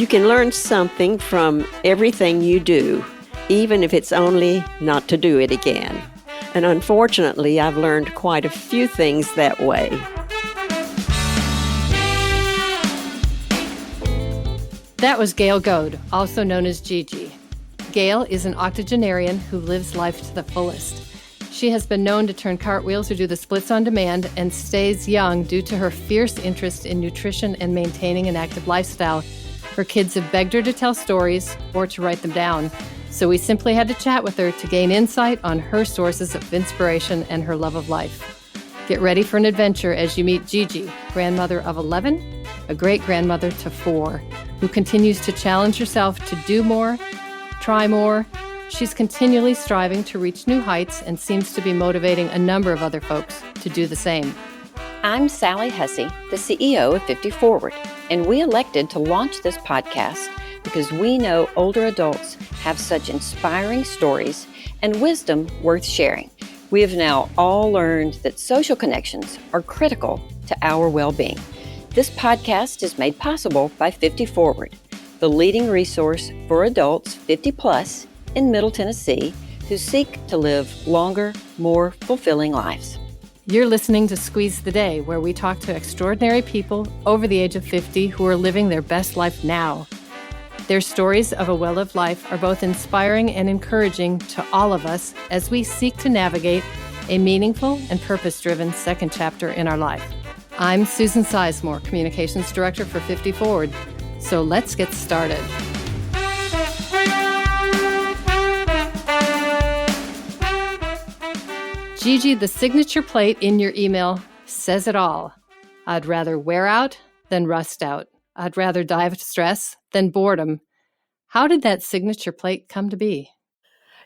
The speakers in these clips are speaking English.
You can learn something from everything you do, even if it's only not to do it again. And unfortunately, I've learned quite a few things that way. That was Gayle Goad, also known as Gigi. Gayle is an octogenarian who lives life to the fullest. She has been known to turn cartwheels or do the splits on demand and stays young due to her fierce interest in nutrition and maintaining an active lifestyle. Her kids have begged her to tell stories or to write them down. So we simply had to chat with her to gain insight on her sources of inspiration and her love of life. Get ready for an adventure as you meet Gigi, grandmother of 11, a great-grandmother to 4, who continues to challenge herself to do more, try more. She's continually striving to reach new heights and seems to be motivating a number of other folks to do the same. I'm Sally Hussey, the CEO of 50 Forward, and we elected to launch this podcast because we know older adults have such inspiring stories and wisdom worth sharing. We have now all learned that social connections are critical to our well-being. This podcast is made possible by 50 Forward, the leading resource for adults 50 plus in Middle Tennessee who seek to live longer, more fulfilling lives. You're listening to Squeeze the Day, where we talk to extraordinary people over the age of 50 who are living their best life now. Their stories of a well-lived life are both inspiring and encouraging to all of us as we seek to navigate a meaningful and purpose-driven second chapter in our life. I'm Susan Sizemore, Communications Director for 50 Forward. So let's get started. Gigi, the signature plate in your email says it all. I'd rather wear out than rust out. I'd rather die of stress than boredom. How did that signature plate come to be?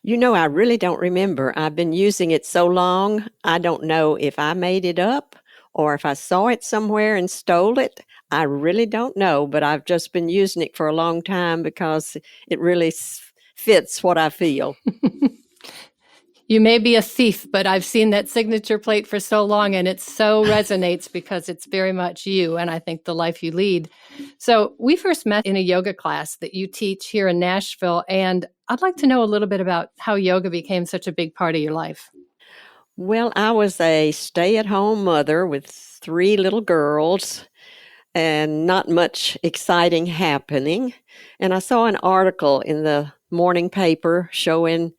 I really don't remember. I've been using it so long, I don't know if I made it up or if I saw it somewhere and stole it. I really don't know, but I've just been using it for a long time because it really fits what I feel. You may be a thief, but I've seen that signature plate for so long, and it so resonates because it's very much you, and I think the life you lead. So we first met in a yoga class that you teach here in Nashville, and I'd like to know a little bit about how yoga became such a big part of your life. Well, I was a stay-at-home mother with 3 little girls and not much exciting happening. And I saw an article in the morning paper showing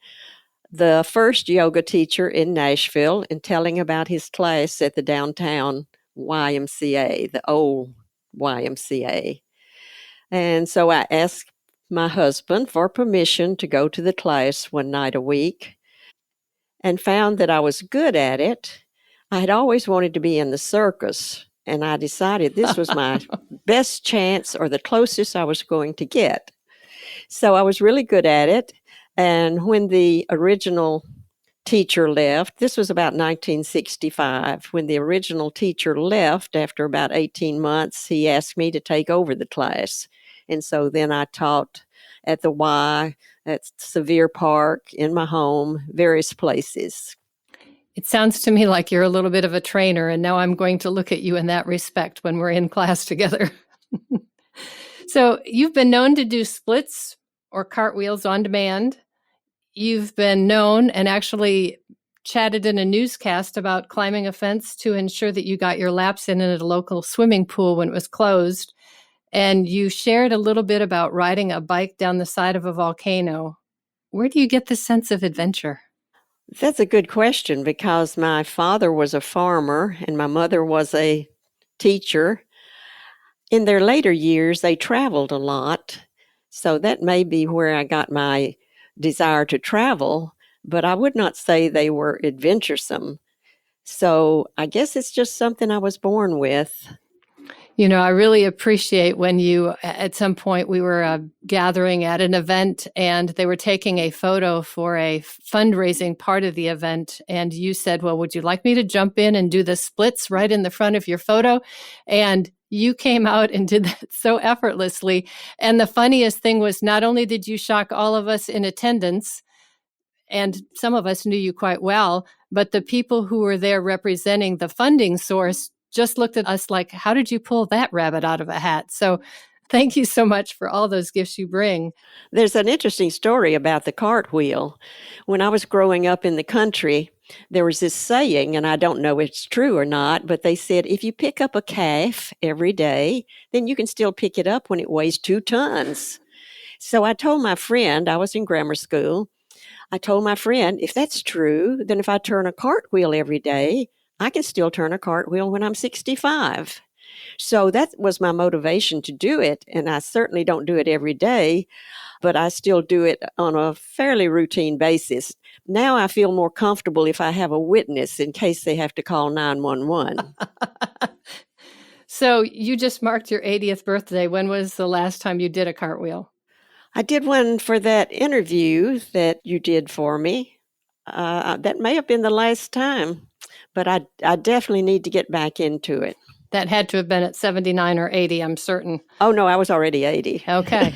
the first yoga teacher in Nashville and telling about his class at the downtown YMCA, the old YMCA. And so I asked my husband for permission to go to the class one night a week and found that I was good at it. I had always wanted to be in the circus, and I decided this was my best chance or the closest I was going to get. So I was really good at it. And when the original teacher left, this was about 1965, when the original teacher left after about 18 months, he asked me to take over the class. And so then I taught at the Y, at Sevier Park, in my home, various places. It sounds to me like you're a little bit of a trainer, and now I'm going to look at you in that respect when we're in class together. So you've been known to do splits or cartwheels on demand. You've been known and actually chatted in a newscast about climbing a fence to ensure that you got your laps in at a local swimming pool when it was closed. And you shared a little bit about riding a bike down the side of a volcano. Where do you get this sense of adventure? That's a good question because my father was a farmer and my mother was a teacher. In their later years, they traveled a lot. So that may be where I got my desire to travel, but I would not say they were adventuresome. So I guess it's just something I was born with. I really appreciate when at some point we were gathering at an event and they were taking a photo for a fundraising part of the event. And you said, well, would you like me to jump in and do the splits right in the front of your photo? And you came out and did that so effortlessly. And the funniest thing was not only did you shock all of us in attendance, and some of us knew you quite well, but the people who were there representing the funding source just looked at us like, how did you pull that rabbit out of a hat? So Thank you so much for all those gifts you bring. There's an interesting story about the cartwheel. When I was growing up in the country, there was this saying, and I don't know if it's true or not, but they said if you pick up a calf every day, then you can still pick it up when it weighs 2 tons. So I told my friend, I was in grammar school, I told my friend, if that's true, then if I turn a cartwheel every day, I can still turn a cartwheel when I'm 65. So that was my motivation to do it. And I certainly don't do it every day, but I still do it on a fairly routine basis. Now I feel more comfortable if I have a witness in case they have to call 911. So you just marked your 80th birthday. When was the last time you did a cartwheel? I did one for that interview that you did for me. That may have been the last time, but I definitely need to get back into it. That had to have been at 79 or 80, I'm certain. Oh, no, I was already 80. Okay.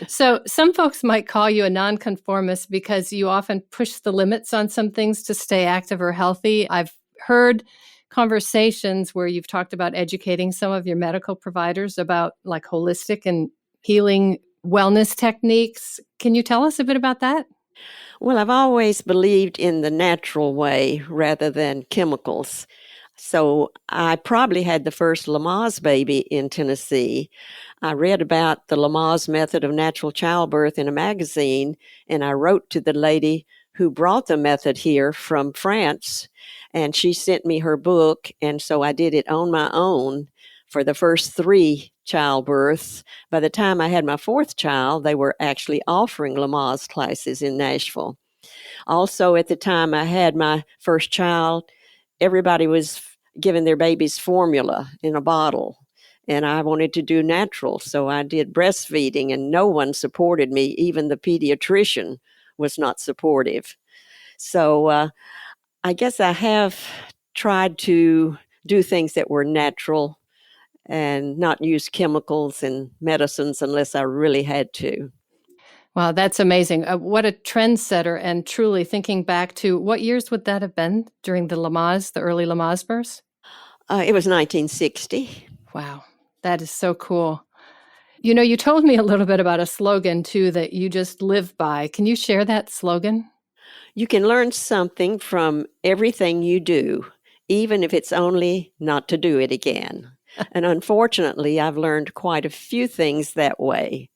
So some folks might call you a nonconformist because you often push the limits on some things to stay active or healthy. I've heard conversations where you've talked about educating some of your medical providers about like holistic and healing wellness techniques. Can you tell us a bit about that? Well, I've always believed in the natural way rather than chemicals. So I probably had the first Lamaze baby in Tennessee. I read about the Lamaze method of natural childbirth in a magazine, and I wrote to the lady who brought the method here from France, and she sent me her book, and so I did it on my own for the first 3 childbirths. By the time I had my 4th child, they were actually offering Lamaze classes in Nashville. Also, at the time I had my first child, everybody was giving their babies formula in a bottle, and I wanted to do natural, so I did breastfeeding, and no one supported me. Even the pediatrician was not supportive. So I guess I have tried to do things that were natural and not use chemicals and medicines unless I really had to. Wow, that's amazing. What a trendsetter. And truly thinking back to what years would that have been during the Lamaze, the early Lamaze births? It was 1960. Wow, that is so cool. You know, you told me a little bit about a slogan too that you just live by. Can you share that slogan? You can learn something from everything you do, even if it's only not to do it again. And unfortunately, I've learned quite a few things that way.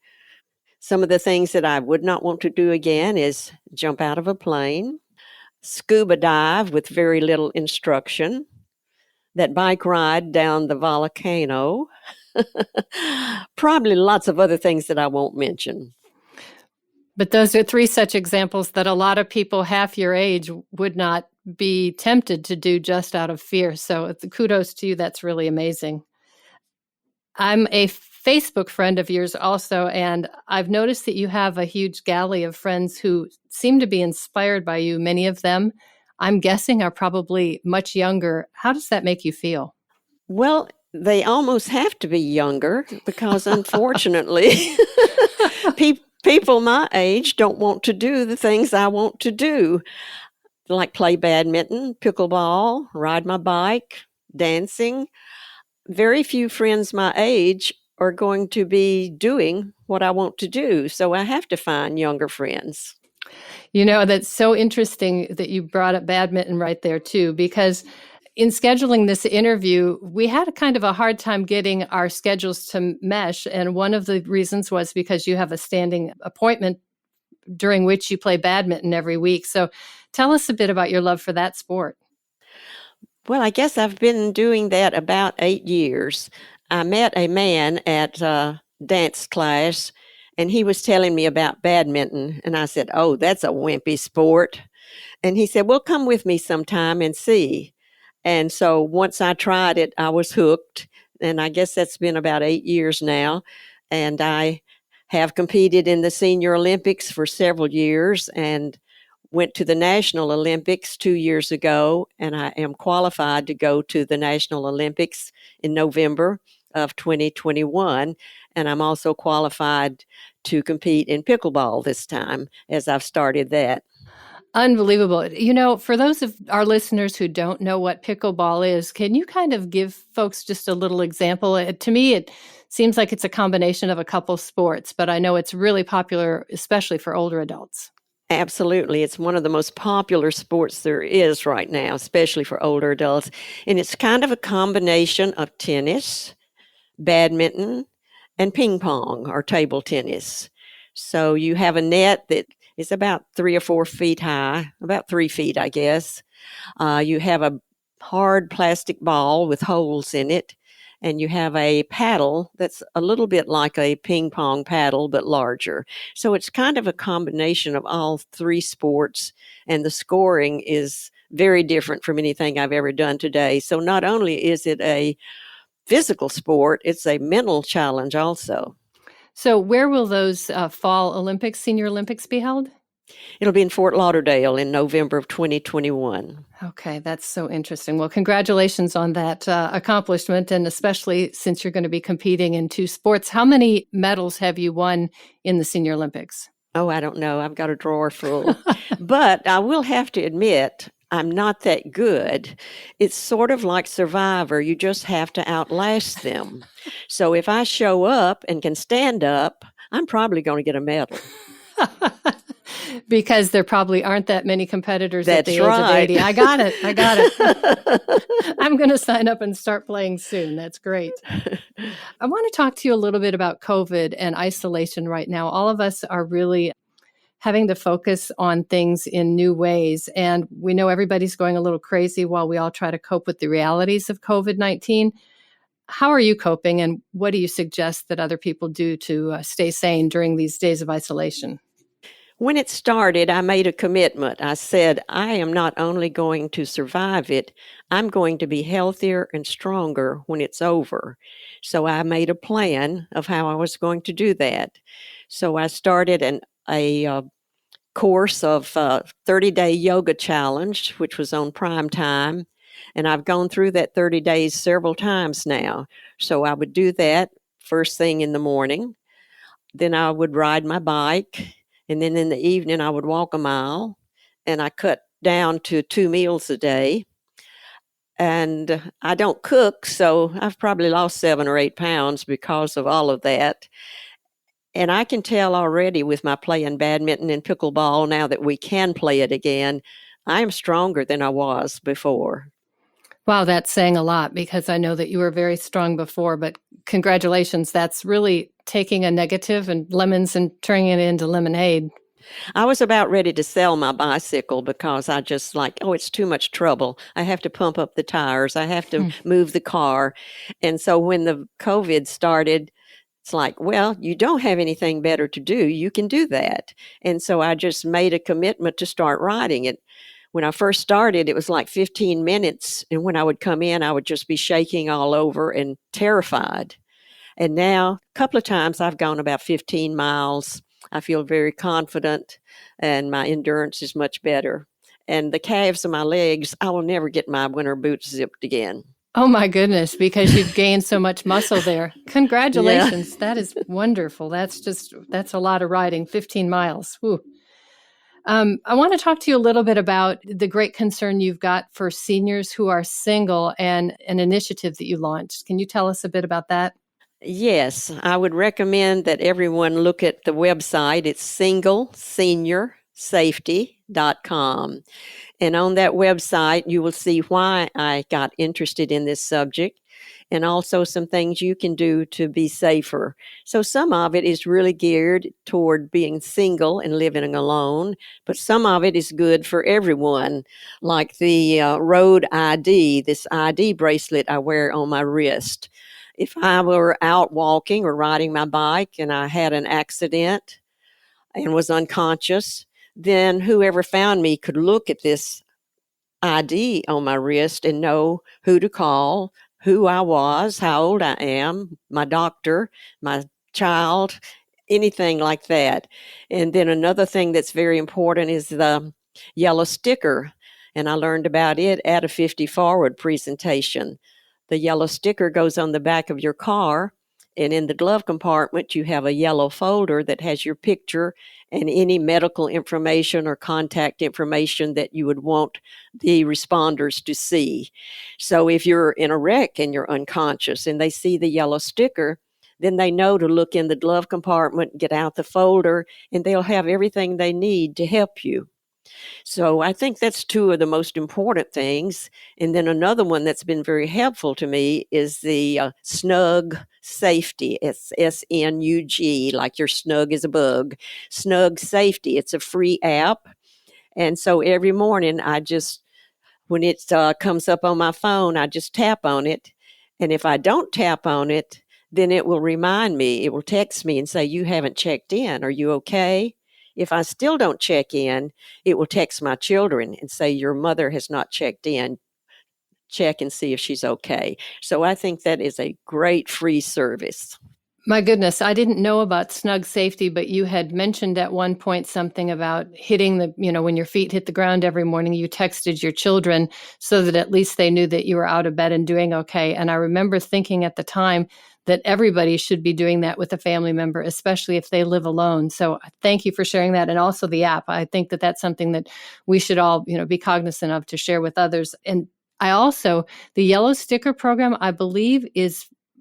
Some of the things that I would not want to do again is jump out of a plane, scuba dive with very little instruction, that bike ride down the volcano, probably lots of other things that I won't mention. But those are 3 such examples that a lot of people half your age would not be tempted to do just out of fear. So kudos to you. That's really amazing. I'm a Facebook friend of yours also, and I've noticed that you have a huge galley of friends who seem to be inspired by you. Many of them, I'm guessing, are probably much younger. How does that make you feel? Well, they almost have to be younger because unfortunately, people my age don't want to do the things I want to do, like play badminton, pickleball, ride my bike, dancing. Very few friends my age are going to be doing what I want to do. So I have to find younger friends. You know, that's so interesting that you brought up badminton right there, too, because in scheduling this interview, we had a kind of a hard time getting our schedules to mesh. And one of the reasons was because you have a standing appointment during which you play badminton every week. So tell us a bit about your love for that sport. Well, I guess I've been doing that about 8 years. I met a man at a dance class, and he was telling me about badminton. And I said, "Oh, that's a wimpy sport." And he said, "Well, come with me sometime and see." And so once I tried it, I was hooked. And I guess that's been about 8 years now. And I have competed in the Senior Olympics for several years and went to the National Olympics 2 years ago. And I am qualified to go to the National Olympics in November of 2021. And I'm also qualified to compete in pickleball this time, as I've started that. Unbelievable. For those of our listeners who don't know what pickleball is, can you kind of give folks just a little example? To me, it seems like it's a combination of a couple sports, but I know it's really popular, especially for older adults. Absolutely. It's one of the most popular sports there is right now, especially for older adults. And it's kind of a combination of tennis, badminton, and ping pong or table tennis. So you have a net that is about 3 or 4 feet high, about 3 feet, I guess. You have a hard plastic ball with holes in it, and you have a paddle that's a little bit like a ping pong paddle, but larger. So it's kind of a combination of all three sports, and the scoring is very different from anything I've ever done today. So not only is it a physical sport, it's a mental challenge also. So where will those fall Olympics, Senior Olympics be held? It'll be in Fort Lauderdale in November of 2021. Okay, that's so interesting. Well, congratulations on that accomplishment, and especially since you're going to be competing in two sports. How many medals have you won in the Senior Olympics? Oh, I don't know. I've got a drawer full. But I will have to admit, I'm not that good. It's sort of like Survivor. You just have to outlast them. So if I show up and can stand up, I'm probably going to get a medal. Because there probably aren't that many competitors at the age That's of 80. right. I got it. I'm going to sign up and start playing soon. That's great. I want to talk to you a little bit about COVID and isolation right now. All of us are really having to focus on things in new ways. And we know everybody's going a little crazy while we all try to cope with the realities of COVID-19. How are you coping, and what do you suggest that other people do to stay sane during these days of isolation? When it started, I made a commitment. I said, I am not only going to survive it, I'm going to be healthier and stronger when it's over. So I made a plan of how I was going to do that. So I started a course of 30-day yoga challenge, which was on prime time. And I've gone through that 30 days several times now. So I would do that first thing in the morning. Then I would ride my bike. And then in the evening, I would walk a mile. And I cut down to 2 meals a day. And I don't cook, so I've probably lost 7 or 8 pounds because of all of that. And I can tell already with my playing badminton and pickleball now that we can play it again, I am stronger than I was before. Wow, that's saying a lot, because I know that you were very strong before, but congratulations. That's really taking a negative and lemons and turning it into lemonade. I was about ready to sell my bicycle because I just it's too much trouble. I have to pump up the tires. I have to move the car. And so when the COVID started, it's like, well, you don't have anything better to do. You can do that. And so I just made a commitment to start riding it. When I first started, it was like 15 minutes. And when I would come in, I would just be shaking all over and terrified. And now, a couple of times, I've gone about 15 miles. I feel very confident, and my endurance is much better. And the calves of my legs, I will never get my winter boots zipped again. Oh my goodness, because you've gained so much muscle there. Congratulations. Yeah. That is wonderful. That's a lot of riding, 15 miles. Whew. I want to talk to you a little bit about the great concern you've got for seniors who are single and an initiative that you launched. Can you tell us a bit about that? Yes, I would recommend that everyone look at the website. It's singlesenior.safety.com. And on that website, you will see why I got interested in this subject, and also some things you can do to be safer. So some of it is really geared toward being single and living alone, but some of it is good for everyone, like the Road ID, this ID bracelet I wear on my wrist. If I were out walking or riding my bike and I had an accident and was unconscious, then whoever found me could look at this ID on my wrist and know who to call, who I was, how old I am, my doctor, my child, anything like that. And then another thing that's very important is the yellow sticker. And I learned about it at a 50 Forward presentation. The yellow sticker goes on the back of your car, And in the glove compartment, you have a yellow folder that has your picture and any medical information or contact information that you would want the responders to see. So if you're in a wreck and you're unconscious and they see the yellow sticker, then they know to look in the glove compartment, get out the folder, and they'll have everything they need to help you. So I think that's two of the most important things. And then another one that's been very helpful to me is the Snug Safety. It's SNUG, like your snug is a bug. Snug Safety. It's a free app. And so every morning when it comes up on my phone, I just tap on it. And if I don't tap on it, then it will remind me, it will text me and say, you haven't checked in. Are you okay? If I still don't check in, it will text my children and say, your mother has not checked in. Check and see if she's okay. So I think that is a great free service. My goodness, I didn't know about Snug Safety, but you had mentioned at one point something about hitting when your feet hit the ground every morning, you texted your children so that at least they knew that you were out of bed and doing okay. And I remember thinking at the time that everybody should be doing that with a family member, especially if they live alone. So thank you for sharing that. And also the app. I think that that's something that we should all, be cognizant of to share with others. And the yellow sticker program, I believe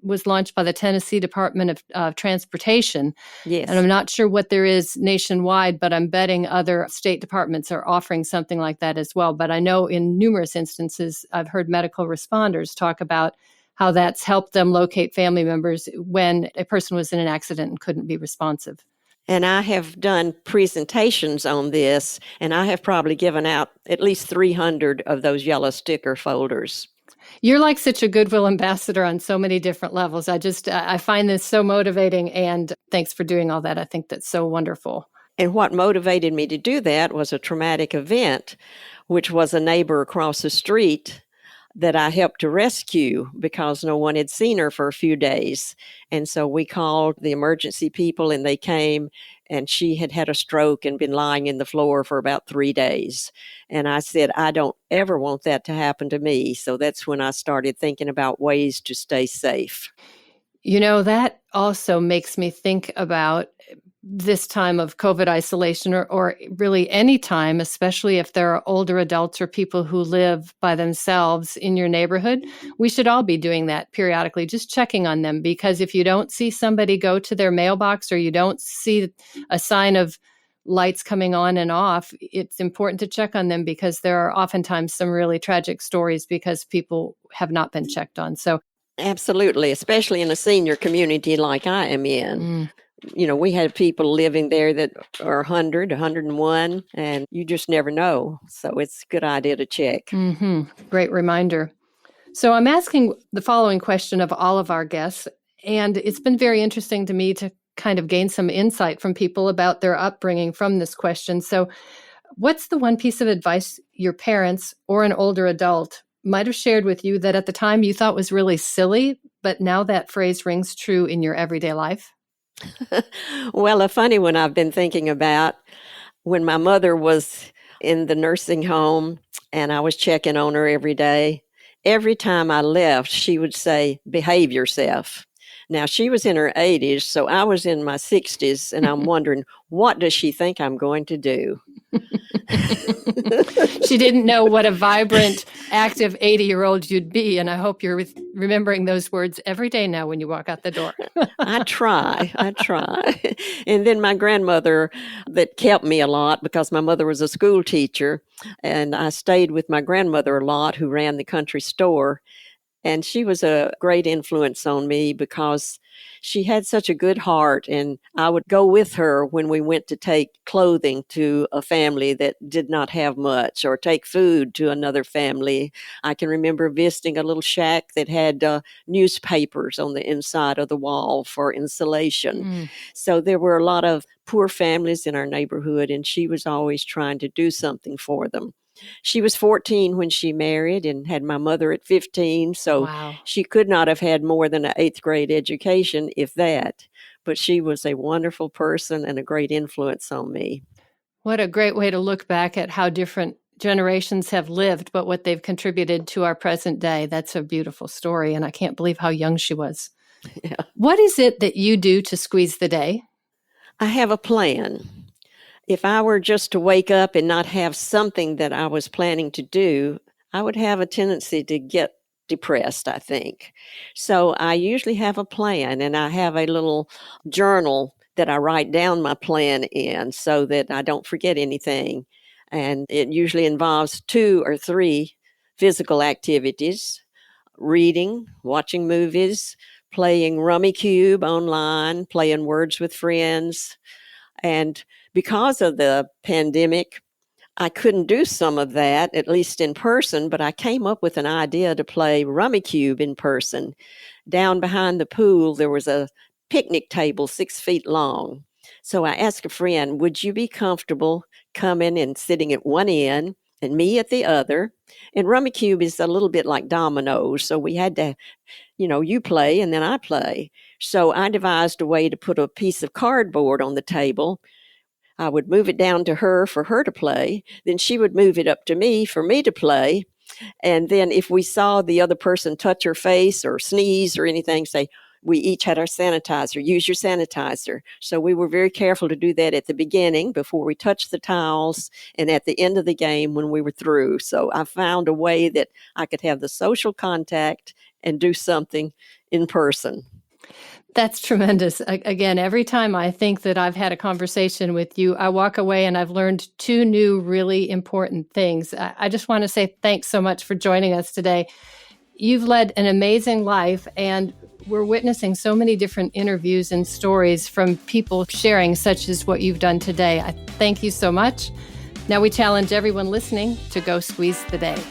was launched by the Tennessee Department of Transportation. Yes. And I'm not sure what there is nationwide, but I'm betting other state departments are offering something like that as well. But I know in numerous instances, I've heard medical responders talk about how that's helped them locate family members when a person was in an accident and couldn't be responsive. And I have done presentations on this, and I have probably given out at least 300 of those yellow sticker folders. You're like such a goodwill ambassador on so many different levels. I find this so motivating, and thanks for doing all that. I think that's so wonderful. And what motivated me to do that was a traumatic event, which was a neighbor across the street that I helped to rescue because no one had seen her for a few days. And so we called the emergency people and they came, and she had had a stroke and been lying in the floor for about 3 days. And I said, I don't ever want that to happen to me. So that's when I started thinking about ways to stay safe. That also makes me think about this time of COVID isolation or really any time, especially if there are older adults or people who live by themselves in your neighborhood. We should all be doing that periodically, just checking on them, because if you don't see somebody go to their mailbox or you don't see a sign of lights coming on and off, it's important to check on them, because there are oftentimes some really tragic stories because people have not been checked on. So absolutely, especially in a senior community like I am in. We had people living there that are 100, 101, and you just never know. So it's a good idea to check. Mm-hmm. Great reminder. So I'm asking the following question of all of our guests, and it's been very interesting to me to kind of gain some insight from people about their upbringing from this question. So what's the one piece of advice your parents or an older adult might have shared with you that at the time you thought was really silly, but now that phrase rings true in your everyday life? Well, a funny one I've been thinking about, when my mother was in the nursing home and I was checking on her every day, every time I left, she would say, behave yourself. Now, she was in her 80s, so I was in my 60s, and I'm wondering, what does she think I'm going to do? She didn't know what a vibrant, active 80-year-old you'd be, and I hope you're remembering those words every day now when you walk out the door. I try. And then my grandmother, that kept me a lot because my mother was a school teacher, and I stayed with my grandmother a lot, who ran the country store. And she was a great influence on me because she had such a good heart. And I would go with her when we went to take clothing to a family that did not have much, or take food to another family. I can remember visiting a little shack that had newspapers on the inside of the wall for insulation. So there were a lot of poor families in our neighborhood, and she was always trying to do something for them. She was 14 when she married and had my mother at 15, so Wow. She could not have had more than an 8th grade education, if that. But she was a wonderful person and a great influence on me. What a great way to look back at how different generations have lived, but what they've contributed to our present day. That's a beautiful story, and I can't believe how young she was. Yeah. What is it that you do to squeeze the day? I have a plan. If I were just to wake up and not have something that I was planning to do, I would have a tendency to get depressed, I think. So I usually have a plan, and I have a little journal that I write down my plan in so that I don't forget anything. And it usually involves 2 or 3 physical activities: reading, watching movies, playing Rummy Cube online, playing Words with Friends. And because of the pandemic, I couldn't do some of that, at least in person, but I came up with an idea to play Rummy Cube in person. Down behind the pool, there was a picnic table 6 feet long. So I asked a friend, would you be comfortable coming and sitting at one end and me at the other? And Rummy Cube is a little bit like dominoes. So we had to, you play and then I play. So I devised a way to put a piece of cardboard on the table. I would move it down to her for her to play. Then she would move it up to me for me to play. And then if we saw the other person touch her face or sneeze or anything, say, we each had our sanitizer, use your sanitizer. So we were very careful to do that at the beginning before we touched the towels and at the end of the game when we were through. So I found a way that I could have the social contact and do something in person. That's tremendous. Again, every time I think that I've had a conversation with you, I walk away and I've learned 2 new really important things. I just want to say thanks so much for joining us today. You've led an amazing life, and we're witnessing so many different interviews and stories from people sharing, such as what you've done today. I thank you so much. Now we challenge everyone listening to go squeeze the day.